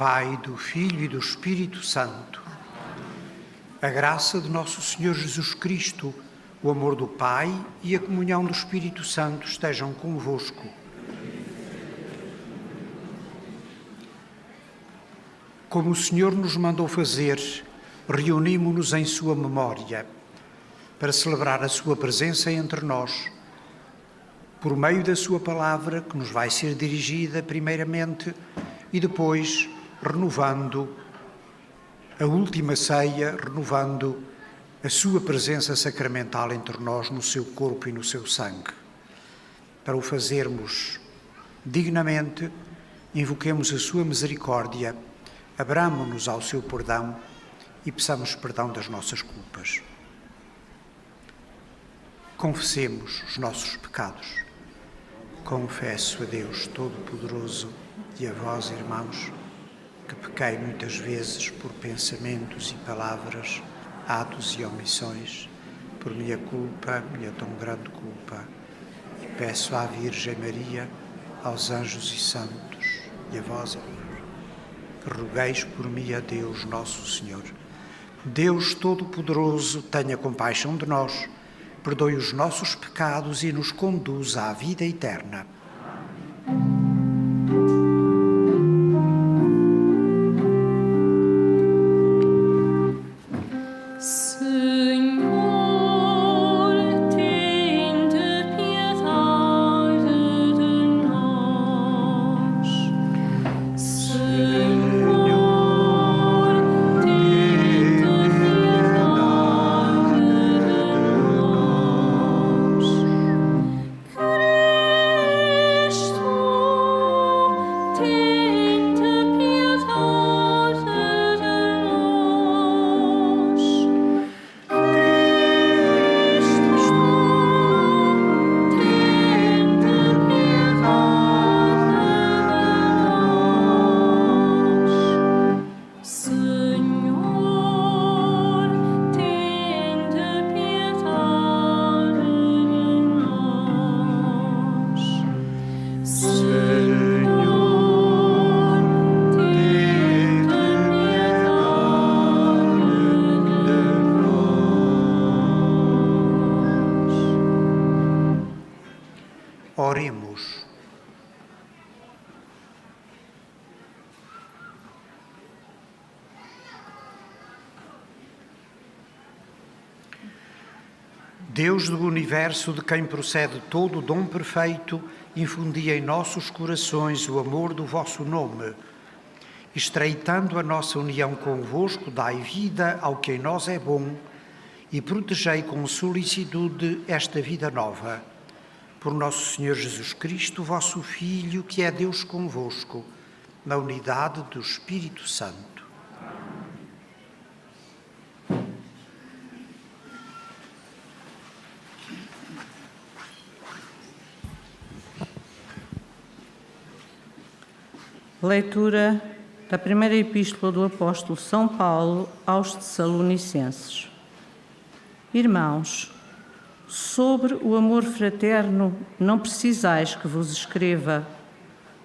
Pai, do Filho e do Espírito Santo. A graça de nosso Senhor Jesus Cristo, o amor do Pai e a comunhão do Espírito Santo estejam convosco. Como o Senhor nos mandou fazer, reunimo-nos em sua memória para celebrar a sua presença entre nós, por meio da sua palavra, que nos vai ser dirigida primeiramente e depois renovando a última ceia, renovando a sua presença sacramental entre nós no seu corpo e no seu sangue. Para o fazermos dignamente, invoquemos a sua misericórdia, abramo-nos ao seu perdão e peçamos perdão das nossas culpas. Confessemos os nossos pecados. Confesso a Deus Todo-Poderoso e a vós, irmãos, que pequei muitas vezes por pensamentos e palavras, atos e omissões, por minha culpa, minha tão grande culpa, e peço à Virgem Maria, aos anjos e santos, e a vós, irmãos, que rogueis por mim a Deus Nosso Senhor. Deus Todo-Poderoso, tenha compaixão de nós, perdoe os nossos pecados e nos conduz à vida eterna. Oremos. Deus do universo, de quem procede todo o dom perfeito, infundi em nossos corações o amor do vosso nome. Estreitando a nossa união convosco, dai vida ao que em nós é bom e protegei com solicitude esta vida nova. Por nosso Senhor Jesus Cristo, vosso Filho, que é Deus convosco, na unidade do Espírito Santo. Leitura da primeira epístola do apóstolo São Paulo aos Tessalonicenses. Irmãos, sobre o amor fraterno não precisais que vos escreva,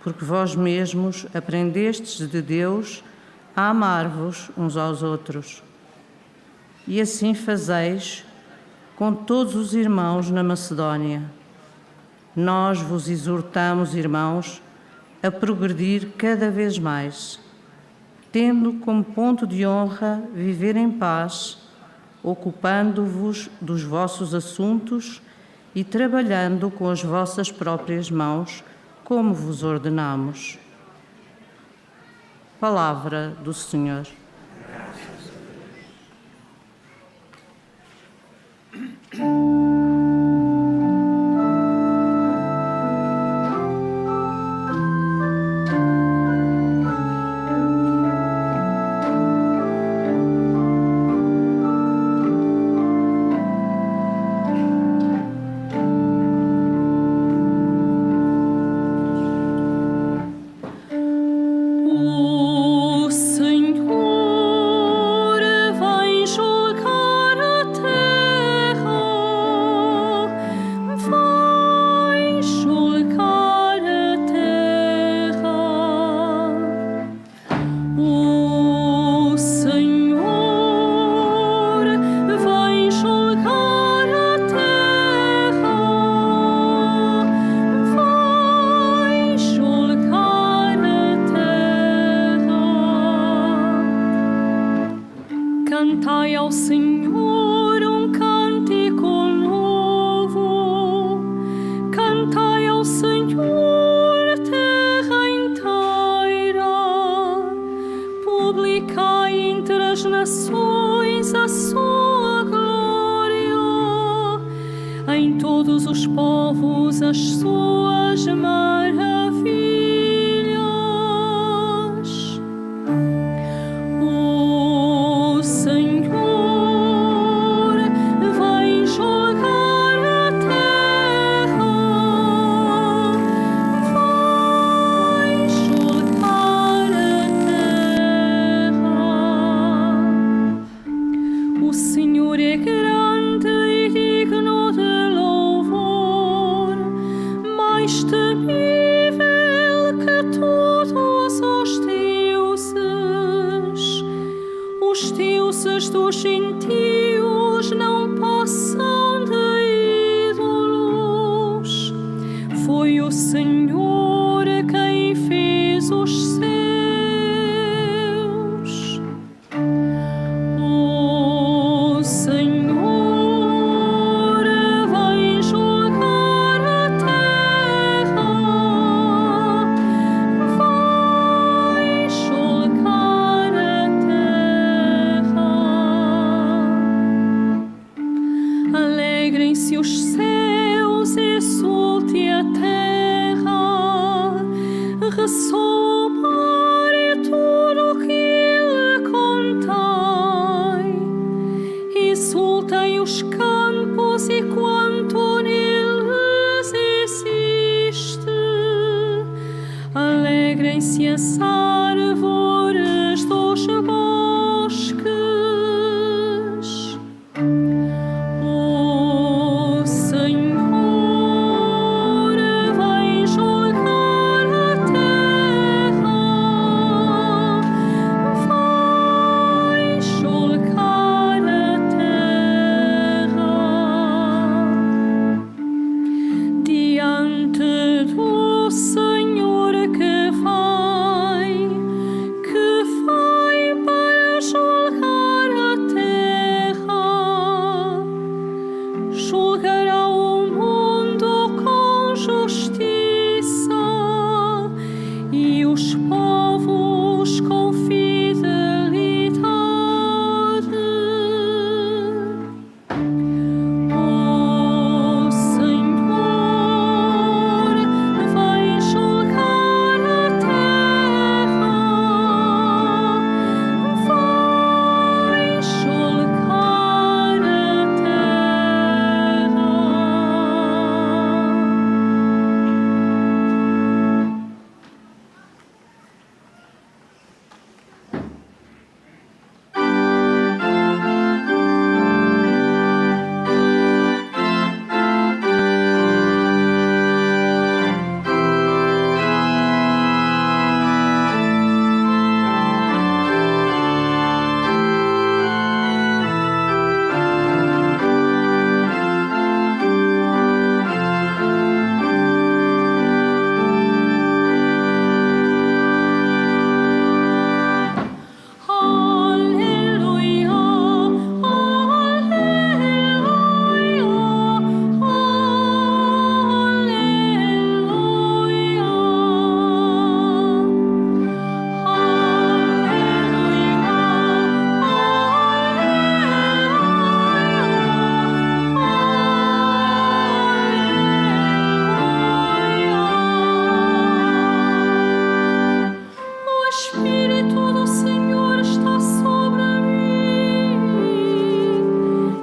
porque vós mesmos aprendestes de Deus a amar-vos uns aos outros. E assim fazeis com todos os irmãos na Macedónia. Nós vos exortamos, irmãos, a progredir cada vez mais, tendo como ponto de honra viver em paz, ocupando-vos dos vossos assuntos e trabalhando com as vossas próprias mãos, como vos ordenamos. Palavra do Senhor. O Senhor Cantai ao Senhor um cântico novo, cantai ao Senhor, terra inteira, publicai entre as nações a sua glória, em todos os povos as suas maravilhas. O Senhor vai julgar a terra, vai julgar a terra. O Senhor é grande e digno de louvor, mais temível que todos os deuses. Os deuses dos gentios não passam de ídolos. Foi o Senhor quem fez os céus. O Senhor vai julgar a terra, vai julgar a terra. Alegrem-se os céus, exulte a terra, ressoa o mar e tudo o que ele contém. Exultem os campos e quanto neles existe. Alegrem-se as árvores dos bosques. O Senhor vai julgar a terra, vai julgar a terra. Diante do Senhor que vai para julgar a terra, julgará o mundo com justiça e os povos com fidelidade. O Senhor vai julgar a terra, vai julgar a terra. Aleluia, o Espírito do Senhor está sobre mim.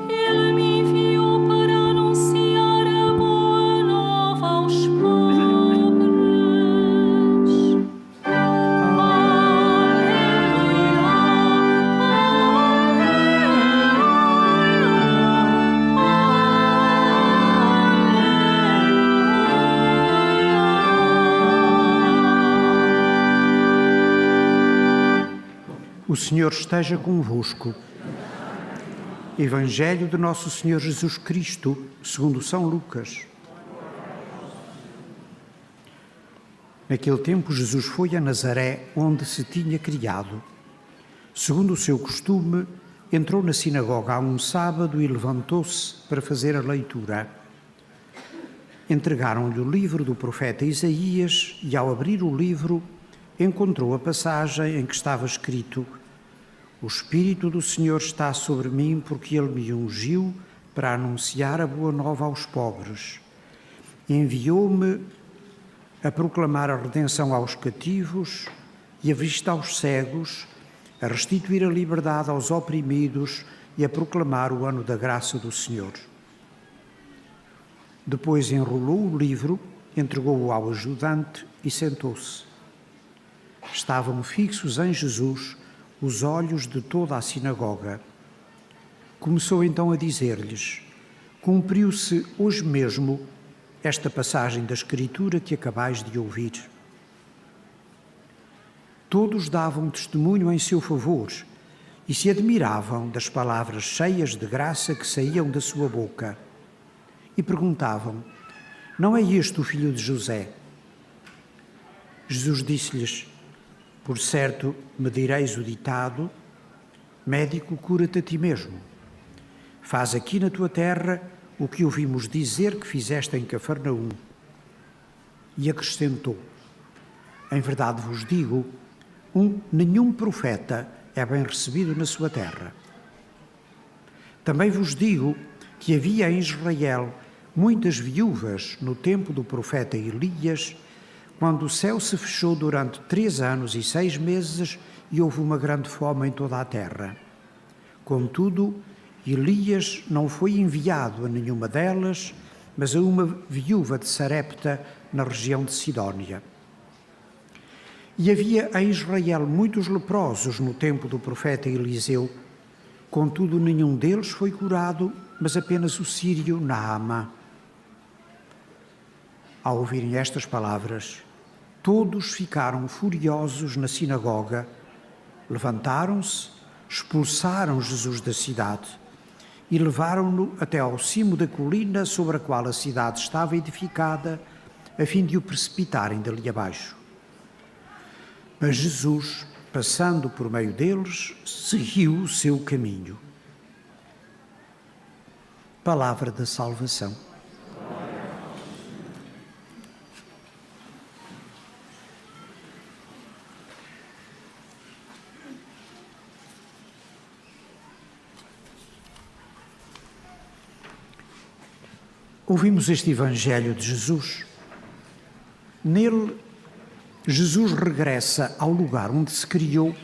Ele me enviou para anunciar a boa nova aos pobres. O Senhor esteja convosco. Evangelho de Nosso Senhor Jesus Cristo, segundo São Lucas. Naquele tempo, Jesus foi a Nazaré, onde se tinha criado. Segundo o seu costume, entrou na sinagoga a um sábado e levantou-se para fazer a leitura. Entregaram-lhe o livro do profeta Isaías e, ao abrir o livro, encontrou a passagem em que estava escrito: O Espírito do Senhor está sobre mim, porque Ele me ungiu para anunciar a boa nova aos pobres. Enviou-me a proclamar a redenção aos cativos e a vista aos cegos, a restituir a liberdade aos oprimidos e a proclamar o ano da graça do Senhor. Depois enrolou o livro, entregou-o ao ajudante e sentou-se. Estavam fixos em Jesus os olhos de toda a sinagoga. Começou então a dizer-lhes: Cumpriu-se hoje mesmo esta passagem da Escritura que acabais de ouvir. Todos davam testemunho em seu favor e se admiravam das palavras cheias de graça que saíam da sua boca. E perguntavam: Não é este o filho de José? Jesus disse-lhes: Por certo me direis o ditado: Médico, cura-te a ti mesmo. Faz aqui na tua terra o que ouvimos dizer que fizeste em Cafarnaum. E acrescentou: Em verdade vos digo, nenhum profeta é bem recebido na sua terra. Também vos digo que havia em Israel muitas viúvas no tempo do profeta Elias, quando o céu se fechou durante 3 anos e 6 meses e houve uma grande fome em toda a terra. Contudo, Elias não foi enviado a nenhuma delas, mas a uma viúva de Sarepta, na região de Sidónia. E havia em Israel muitos leprosos no tempo do profeta Eliseu. Contudo, nenhum deles foi curado, mas apenas o sírio Naamã. Ao ouvirem estas palavras, todos ficaram furiosos na sinagoga, levantaram-se, expulsaram Jesus da cidade e levaram-no até ao cimo da colina sobre a qual a cidade estava edificada, a fim de o precipitarem dali abaixo. Mas Jesus, passando por meio deles, seguiu o seu caminho. Palavra da salvação. Ouvimos este Evangelho de Jesus. Nele, Jesus regressa ao lugar onde se criou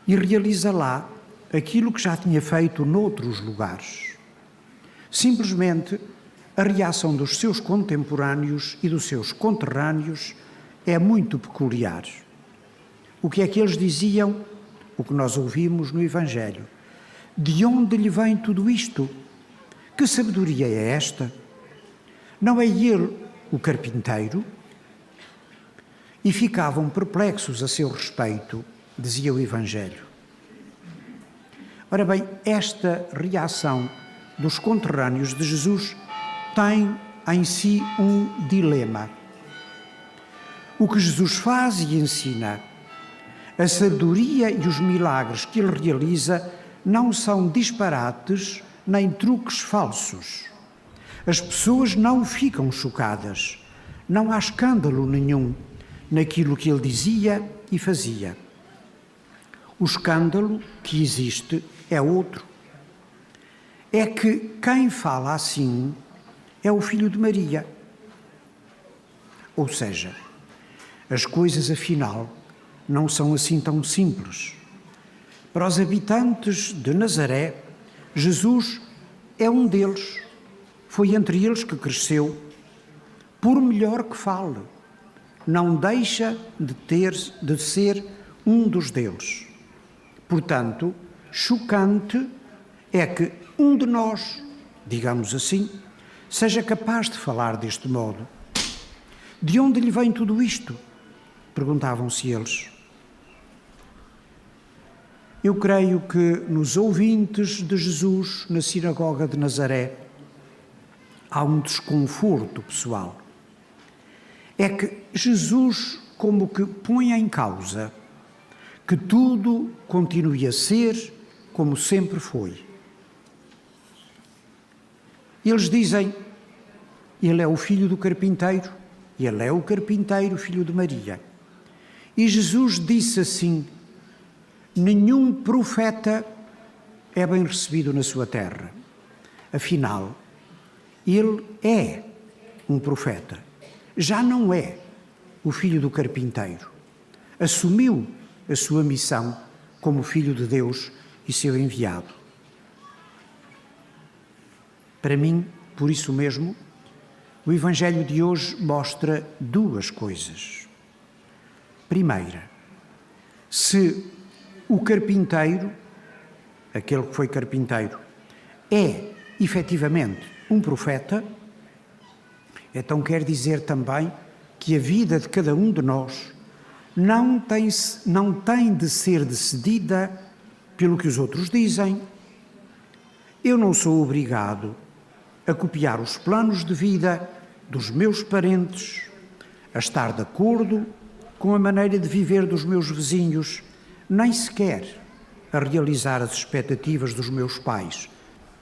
e realiza lá aquilo que já tinha feito noutros lugares. Simplesmente, a reação dos seus contemporâneos e dos seus conterrâneos é muito peculiar. O que é que eles diziam? O que nós ouvimos no Evangelho. De onde lhe vem tudo isto? Que sabedoria é esta? Não é ele o carpinteiro? E ficavam perplexos a seu respeito, dizia o Evangelho. Ora bem, esta reação dos conterrâneos de Jesus tem em si um dilema. O que Jesus faz e ensina, a sabedoria e os milagres que ele realiza não são disparates nem truques falsos. As pessoas não ficam chocadas, não há escândalo nenhum naquilo que ele dizia e fazia. O escândalo que existe é outro. É que quem fala assim é o filho de Maria. Ou seja, as coisas afinal não são assim tão simples. Para os habitantes de Nazaré, Jesus é um deles, foi entre eles que cresceu. Por melhor que fale, não deixa de ser um dos deles. Portanto, chocante é que um de nós, digamos assim, seja capaz de falar deste modo. De onde lhe vem tudo isto? Perguntavam-se eles. Eu creio que nos ouvintes de Jesus na sinagoga de Nazaré há um desconforto pessoal. É que Jesus como que põe em causa que tudo continue a ser como sempre foi. Eles dizem, ele é o filho do carpinteiro, ele é o carpinteiro, filho de Maria. E Jesus disse assim, nenhum profeta é bem recebido na sua terra. Afinal, ele é um profeta, já não é o filho do carpinteiro. Assumiu a sua missão como filho de Deus e seu enviado. Para mim, por isso mesmo, o Evangelho de hoje mostra duas coisas. Primeira, se o carpinteiro, aquele que foi carpinteiro, é efetivamente um profeta, então quer dizer também que a vida de cada um de nós não tem de ser decidida pelo que os outros dizem. Eu não sou obrigado a copiar os planos de vida dos meus parentes, a estar de acordo com a maneira de viver dos meus vizinhos, nem sequer a realizar as expectativas dos meus pais.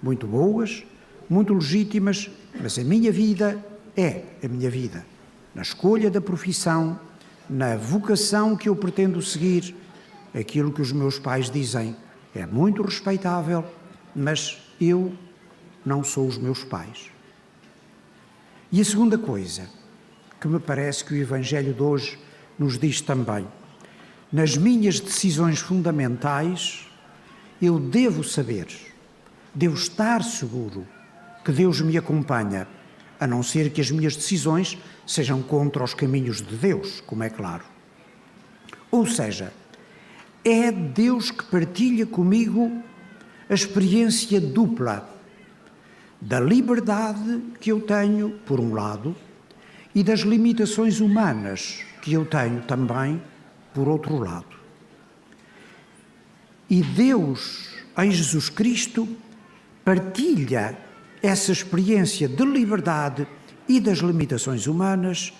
Muito boas, muito legítimas, mas a minha vida é a minha vida. Na escolha da profissão, na vocação que eu pretendo seguir, aquilo que os meus pais dizem é muito respeitável, mas eu não sou os meus pais. E a segunda coisa que me parece que o Evangelho de hoje nos diz também, nas minhas decisões fundamentais, eu devo saber, devo estar seguro que Deus me acompanha, a não ser que as minhas decisões sejam contra os caminhos de Deus, como é claro. Ou seja, é Deus que partilha comigo a experiência dupla da liberdade que eu tenho, por um lado, e das limitações humanas que eu tenho também, por outro lado. E Deus, em Jesus Cristo, partilha essa experiência de liberdade e das limitações humanas,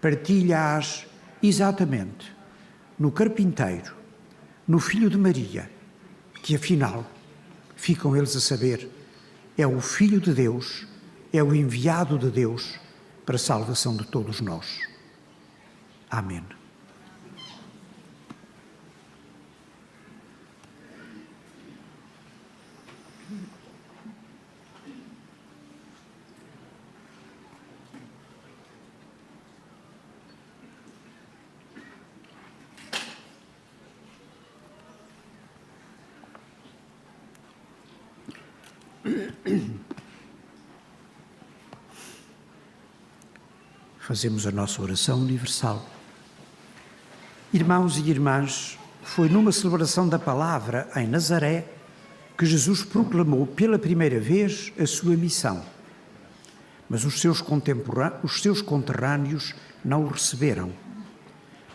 partilha-as exatamente no carpinteiro, no filho de Maria, que afinal, ficam eles a saber, é o Filho de Deus, é o enviado de Deus para a salvação de todos nós. Amém. Fazemos a nossa oração universal. Irmãos e irmãs, foi numa celebração da palavra em Nazaré que Jesus proclamou pela primeira vez a sua missão. Mas os seus conterrâneos não o receberam.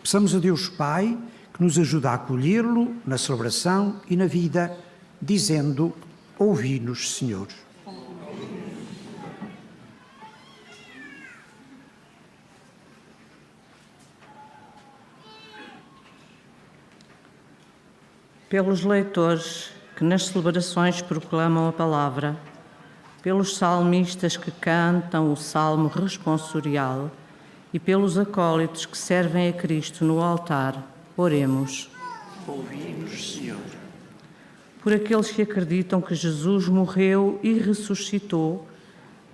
Peçamos a Deus Pai que nos ajude a acolhê-lo na celebração e na vida, dizendo: ouvi-nos, Senhor. Pelos leitores que nas celebrações proclamam a palavra, pelos salmistas que cantam o salmo responsorial e pelos acólitos que servem a Cristo no altar, oremos. Ouvi-nos, Senhor. Por aqueles que acreditam que Jesus morreu e ressuscitou,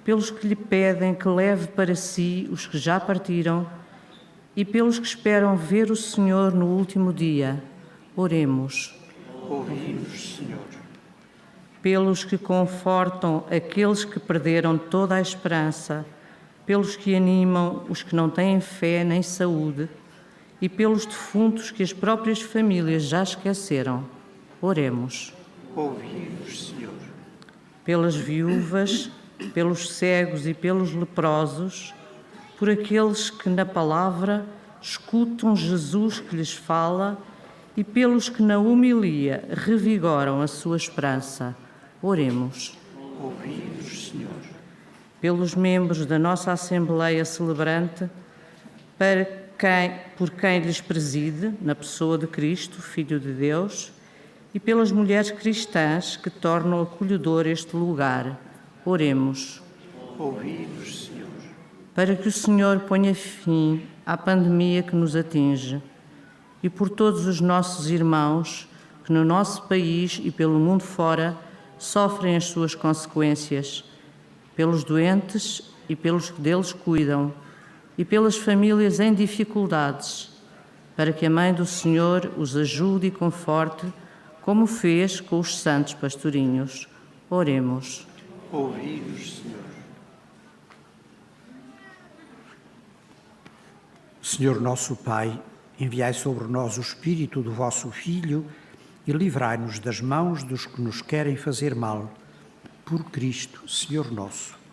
pelos que lhe pedem que leve para si os que já partiram e pelos que esperam ver o Senhor no último dia, oremos. Ouvi-nos, Senhor. Pelos que confortam aqueles que perderam toda a esperança, pelos que animam os que não têm fé nem saúde e pelos defuntos que as próprias famílias já esqueceram, oremos. Ouvi-nos, Senhor. Pelas viúvas, pelos cegos e pelos leprosos, por aqueles que na palavra escutam Jesus que lhes fala e pelos que na homilia revigoram a sua esperança, oremos. Ouvi-nos, Senhor. Pelos membros da nossa Assembleia Celebrante, por quem lhes preside, na pessoa de Cristo, Filho de Deus, e pelas mulheres cristãs que tornam acolhedor este lugar. Oremos. Ouvi-nos, Senhor. Para que o Senhor ponha fim à pandemia que nos atinge e por todos os nossos irmãos que no nosso país e pelo mundo fora sofrem as suas consequências, pelos doentes e pelos que deles cuidam, e pelas famílias em dificuldades, para que a Mãe do Senhor os ajude e conforte, como fez com os santos pastorinhos. Oremos. Ouvi-nos, Senhor. Senhor nosso Pai, enviai sobre nós o Espírito do vosso Filho e livrai-nos das mãos dos que nos querem fazer mal. Por Cristo, Senhor nosso.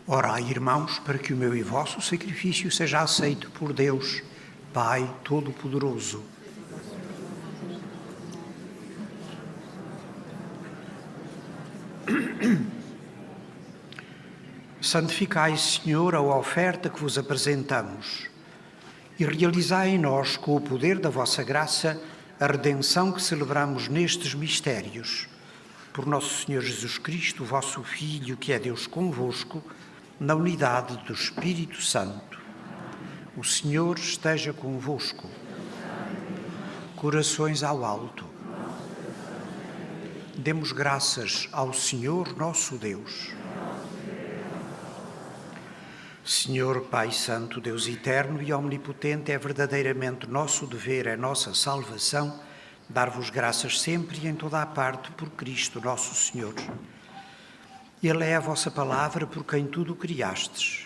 Orai, irmãos, para que o meu e vosso sacrifício seja aceito por Deus, Pai Todo-Poderoso. Santificai, Senhor, a oferta que vos apresentamos e realizai em nós, com o poder da vossa graça, a redenção que celebramos nestes mistérios. Por nosso Senhor Jesus Cristo, vosso Filho, que é Deus convosco, na unidade do Espírito Santo. O Senhor esteja convosco. Corações ao alto. Demos graças ao Senhor nosso Deus. Senhor Pai Santo, Deus eterno e omnipotente, é verdadeiramente nosso dever, é nossa salvação, dar-vos graças sempre e em toda a parte por Cristo nosso Senhor. Ele é a vossa palavra por quem tudo criastes.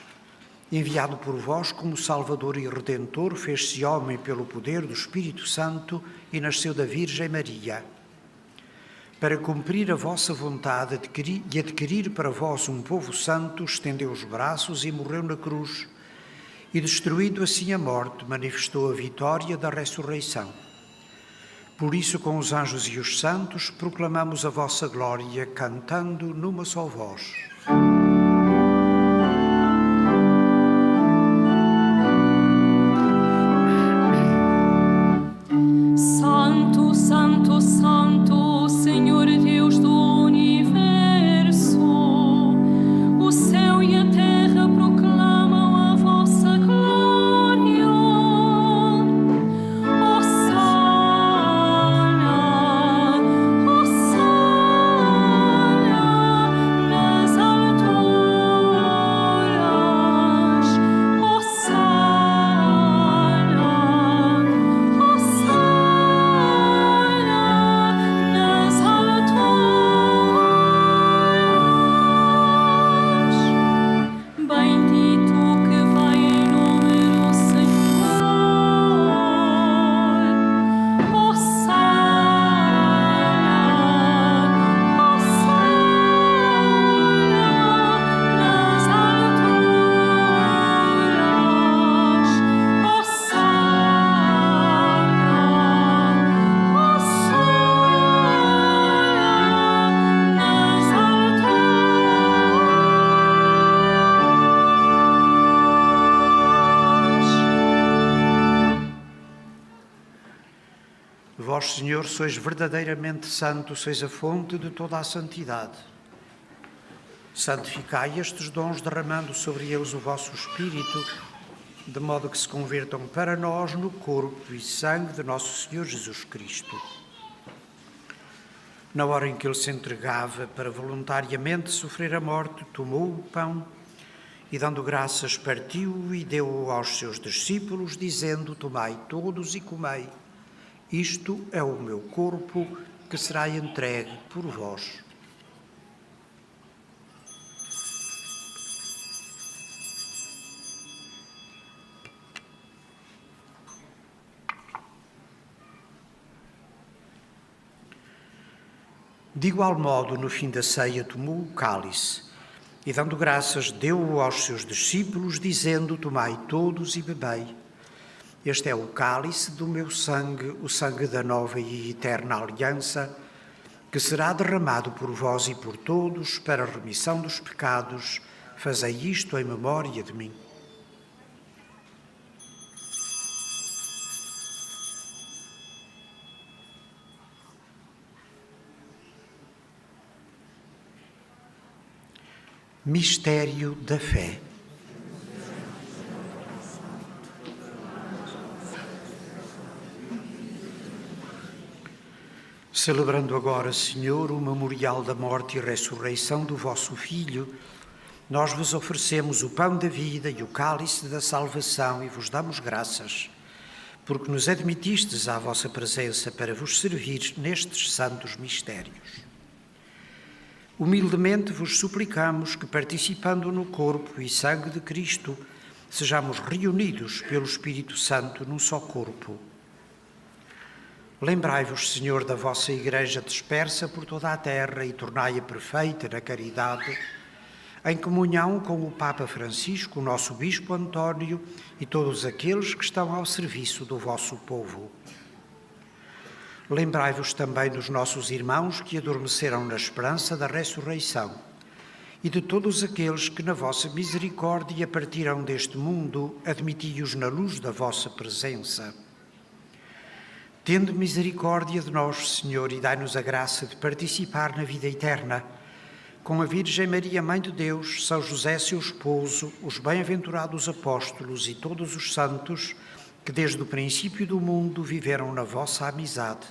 Enviado por vós como Salvador e Redentor, fez-se homem pelo poder do Espírito Santo e nasceu da Virgem Maria. Para cumprir a vossa vontade e adquirir para vós um povo santo, estendeu os braços e morreu na cruz, e destruindo assim a morte, manifestou a vitória da ressurreição. Por isso, com os anjos e os santos, proclamamos a vossa glória, cantando numa só voz. Santo, Santo, Santo, Senhor Deus do Universo, o céu e a terra proclamam a vossa glória. Hosana, Hosana nas alturas. Hosana, Hosana. Vós, Senhor, sois verdadeiramente santo, sois a fonte de toda a santidade. Santificai estes dons, derramando sobre eles o vosso Espírito, de modo que se convertam para nós no corpo e sangue de nosso Senhor Jesus Cristo. Na hora em que ele se entregava para voluntariamente sofrer a morte, tomou o pão e, dando graças, partiu-o e deu-o aos seus discípulos, dizendo: tomai todos e comei. Isto é o meu corpo, que será entregue por vós. De igual modo, no fim da ceia, tomou o cálice e, dando graças, deu-o aos seus discípulos, dizendo: tomai todos e bebei. Este é o cálice do meu sangue, o sangue da nova e eterna aliança, que será derramado por vós e por todos para a remissão dos pecados. Fazei isto em memória de mim. Mistério da fé. Celebrando agora, Senhor, o memorial da morte e ressurreição do vosso Filho, nós vos oferecemos o pão da vida e o cálice da salvação e vos damos graças, porque nos admitistes à vossa presença para vos servir nestes santos mistérios. Humildemente vos suplicamos que, participando no corpo e sangue de Cristo, sejamos reunidos pelo Espírito Santo num só corpo. Lembrai-vos, Senhor, da vossa Igreja dispersa por toda a terra e tornai-a perfeita na caridade, em comunhão com o Papa Francisco, o nosso Bispo António e todos aqueles que estão ao serviço do vosso povo. Lembrai-vos também dos nossos irmãos que adormeceram na esperança da ressurreição e de todos aqueles que, na vossa misericórdia, partiram deste mundo, admiti-os na luz da vossa presença. Tende misericórdia de nós, Senhor, e dai-nos a graça de participar na vida eterna, com a Virgem Maria, Mãe de Deus, São José, seu esposo, os bem-aventurados apóstolos e todos os santos que desde o princípio do mundo viveram na vossa amizade,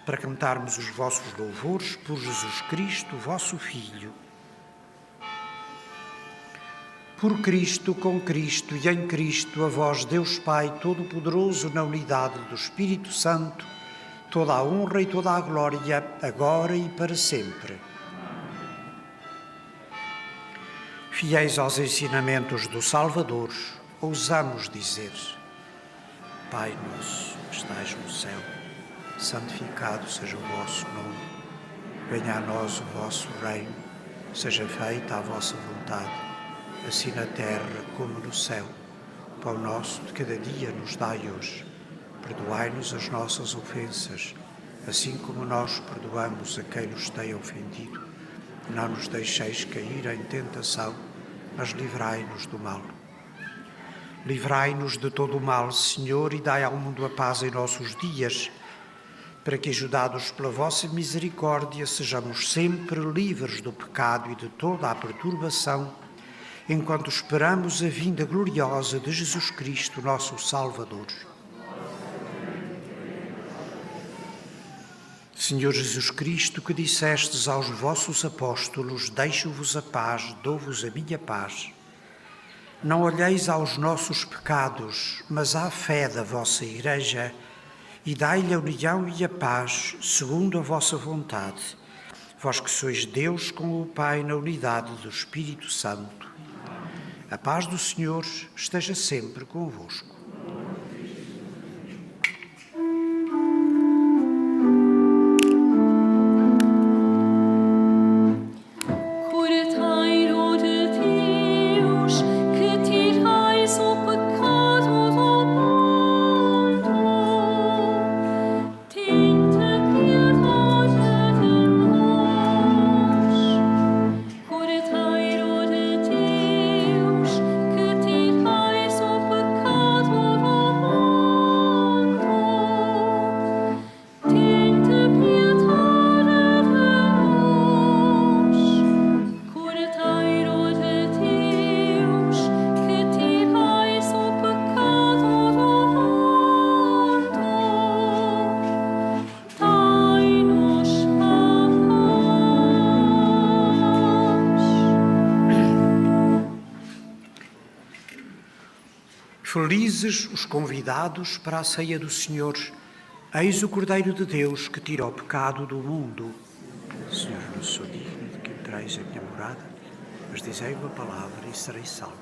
para cantarmos os vossos louvores por Jesus Cristo, vosso Filho. Por Cristo, com Cristo e em Cristo, a vós, Deus Pai Todo-Poderoso, na unidade do Espírito Santo, toda a honra e toda a glória, agora e para sempre. Fiéis aos ensinamentos do Salvador, ousamos dizer: Pai nosso, que estais no céu, santificado seja o vosso nome. Venha a nós o vosso reino, seja feita a vossa vontade, assim na terra como no céu. O pão nosso de cada dia nos dai hoje. Perdoai-nos as nossas ofensas, assim como nós perdoamos a quem nos tem ofendido. Não nos deixeis cair em tentação, mas livrai-nos do mal. Livrai-nos de todo o mal, Senhor, e dai ao mundo a paz em nossos dias, para que, ajudados pela vossa misericórdia, sejamos sempre livres do pecado e de toda a perturbação, enquanto esperamos a vinda gloriosa de Jesus Cristo, nosso Salvador. Senhor Jesus Cristo, que dissestes aos vossos apóstolos: deixo-vos a paz, dou-vos a minha paz. Não olheis aos nossos pecados, mas à fé da vossa Igreja, e dai-lhe a união e a paz, segundo a vossa vontade, vós que sois Deus com o Pai na unidade do Espírito Santo. A paz do Senhor esteja sempre convosco. Pecado Felizes os convidados para a ceia do Senhor. Eis o Cordeiro de Deus que tira o pecado do mundo. Senhor, não sou digno de que entreis em minha morada, mas dizei uma palavra e serei salvo.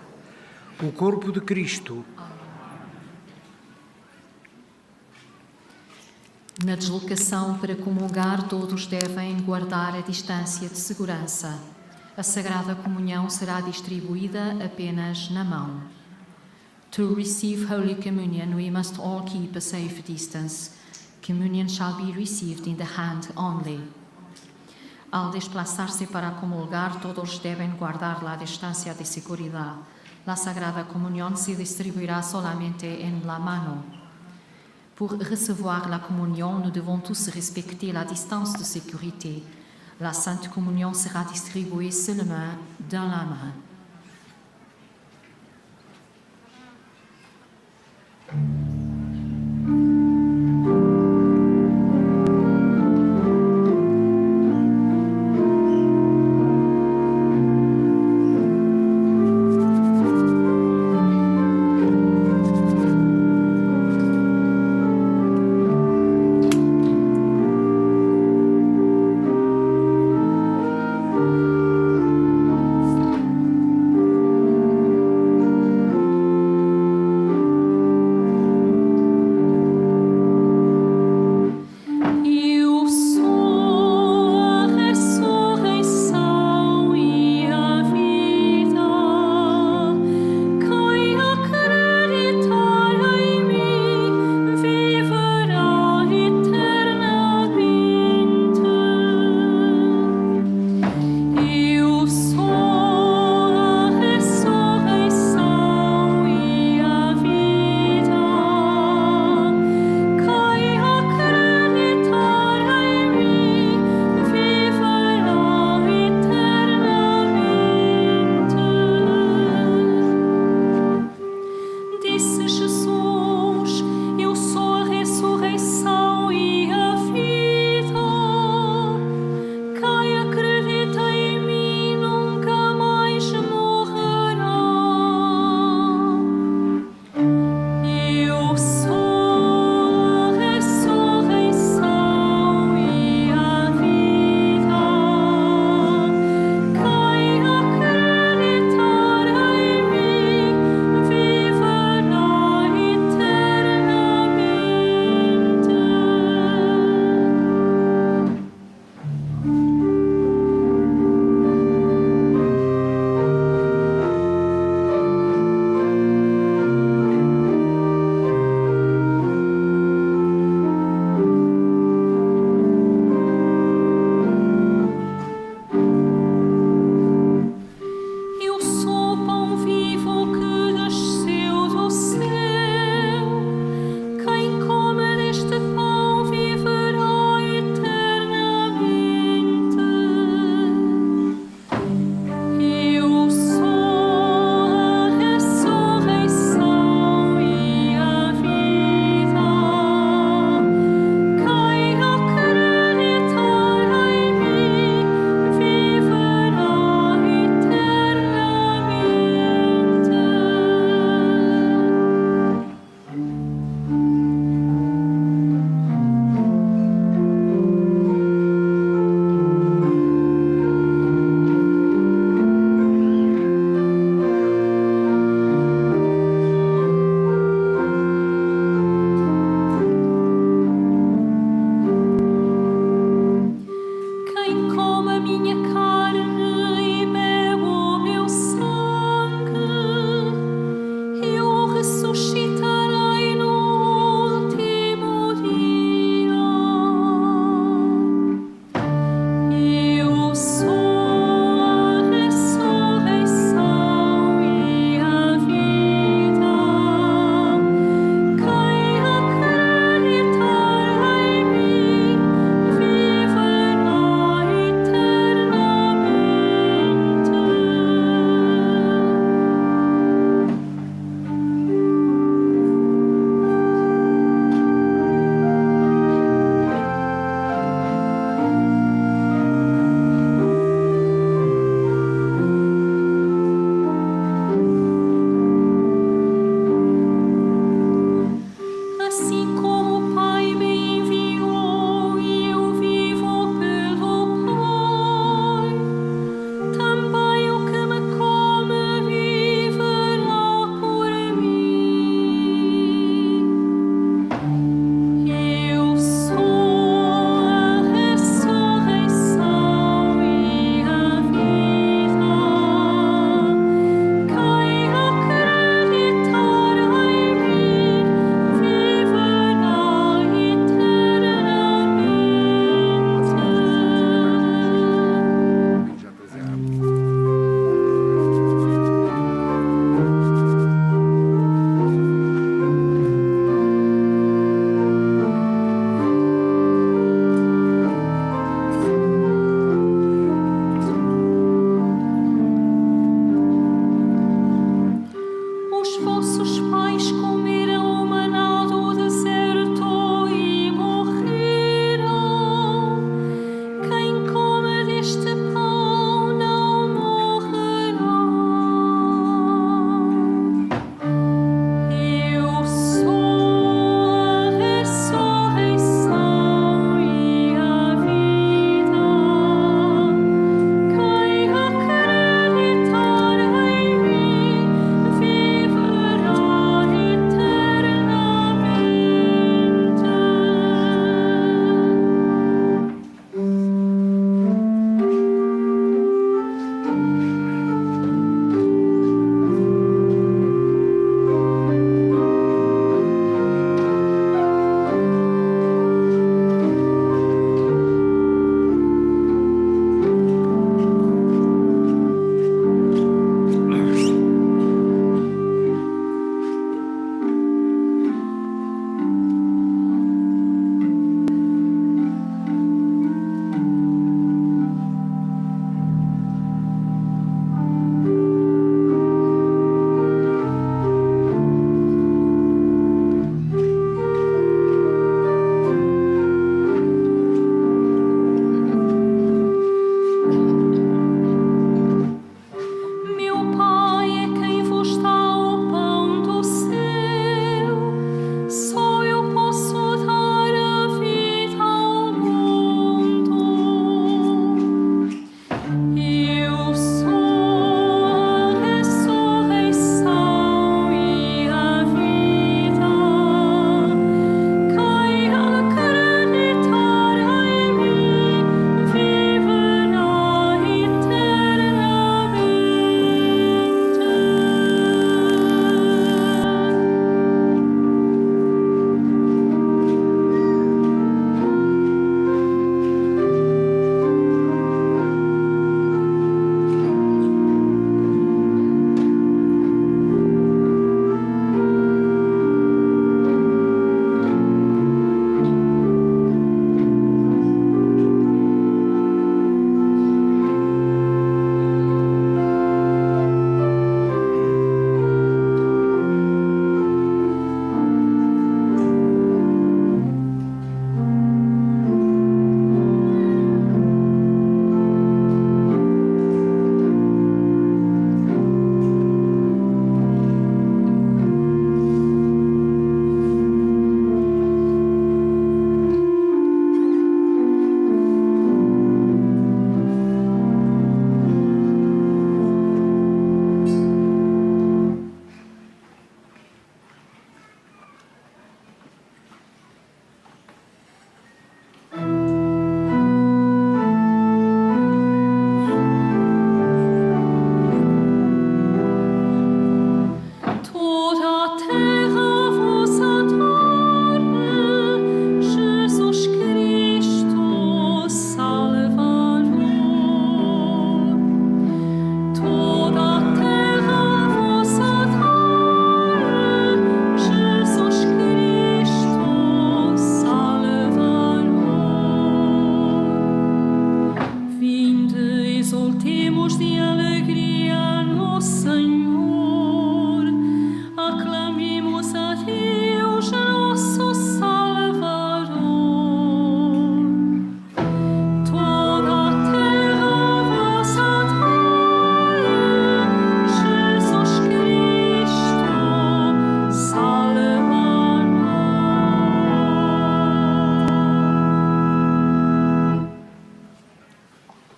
O corpo de Cristo. Na deslocação para comungar, todos devem guardar a distância de segurança. A Sagrada Comunhão será distribuída apenas na mão. To receive Holy Communion, we must all keep a safe distance. Communion shall be received in the hand only. Al desplazarse para comulgar, todos deben guardar la distancia de seguridad. La Sagrada Comunión se distribuirá solamente en la mano. Pour recevoir la communion, nous devons tous respecter la distance de sécurité. La Sainte Communion sera distribuée seulement dans la main.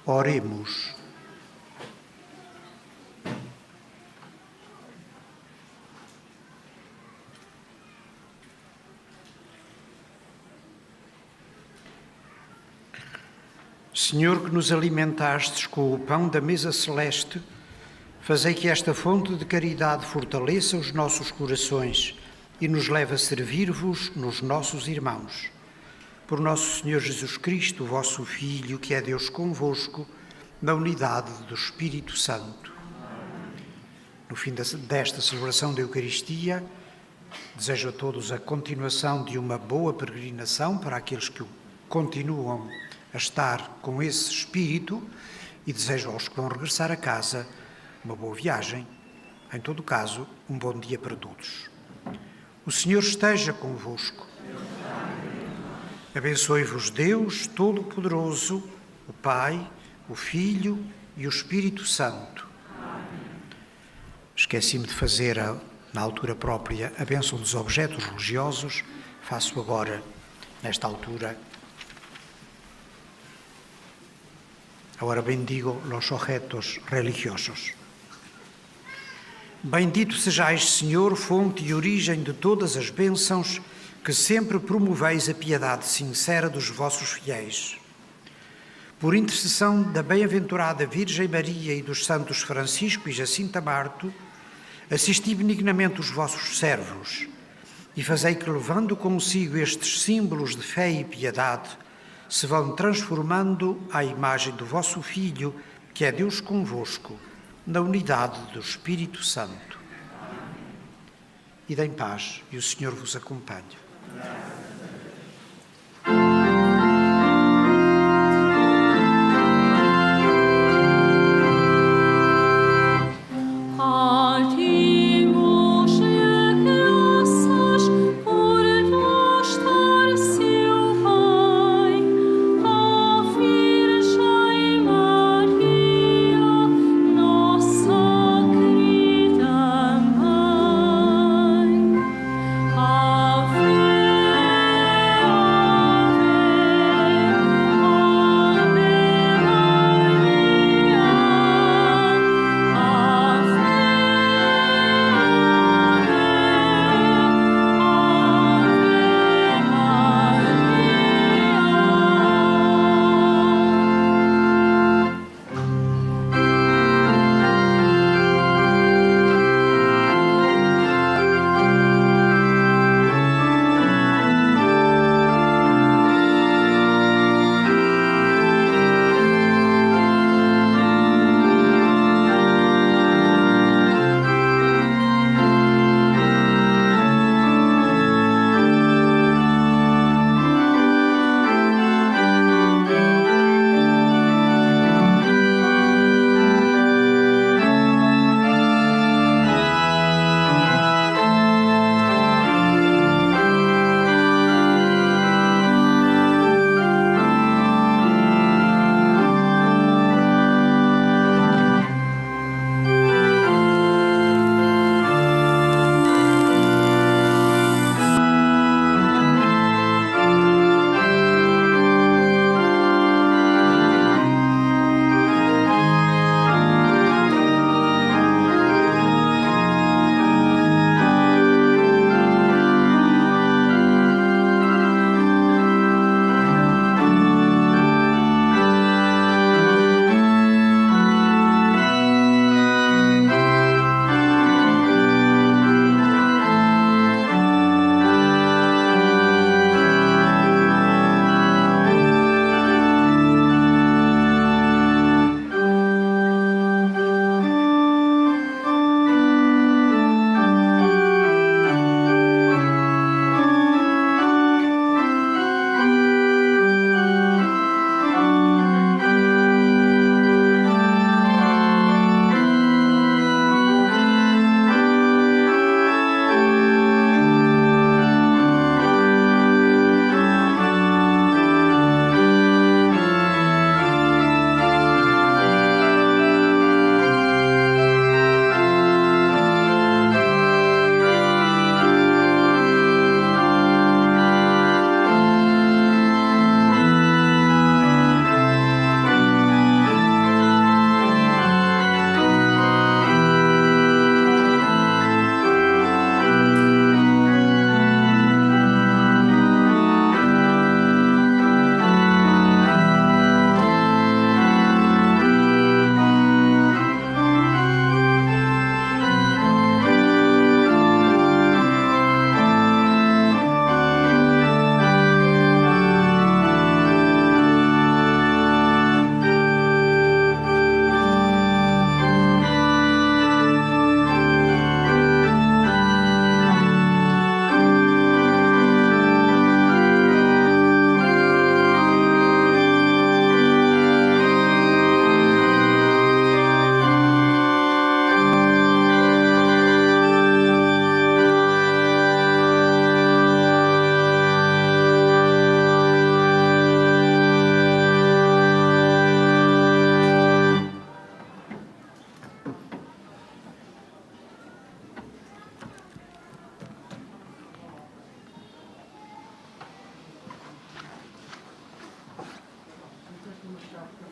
Oremos. Senhor, que nos alimentastes com o pão da mesa celeste, fazei que esta fonte de caridade fortaleça os nossos corações e nos leve a servir-vos nos nossos irmãos. Por nosso Senhor Jesus Cristo, vosso Filho, que é Deus convosco, na unidade do Espírito Santo. No fim desta celebração da Eucaristia, desejo a todos a continuação de uma boa peregrinação para aqueles que continuam a estar com esse espírito e desejo aos que vão regressar a casa uma boa viagem. Em todo caso, um bom dia para todos. O Senhor esteja convosco. Abençoe-vos Deus Todo-Poderoso, o Pai, o Filho e o Espírito Santo. Esqueci-me de fazer, na altura própria, a bênção dos objetos religiosos. Faço agora, nesta altura. Agora bendigo los objetos religiosos. Bendito sejais, Senhor, fonte e origem de todas as bênçãos, que sempre promoveis a piedade sincera dos vossos fiéis. Por intercessão da bem-aventurada Virgem Maria e dos santos Francisco e Jacinta Marto, assisti benignamente os vossos servos e fazei que, levando consigo estes símbolos de fé e piedade, se vão transformando à imagem do vosso Filho, que é Deus convosco, na unidade do Espírito Santo. Idem paz e o Senhor vos acompanhe. Ave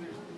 neste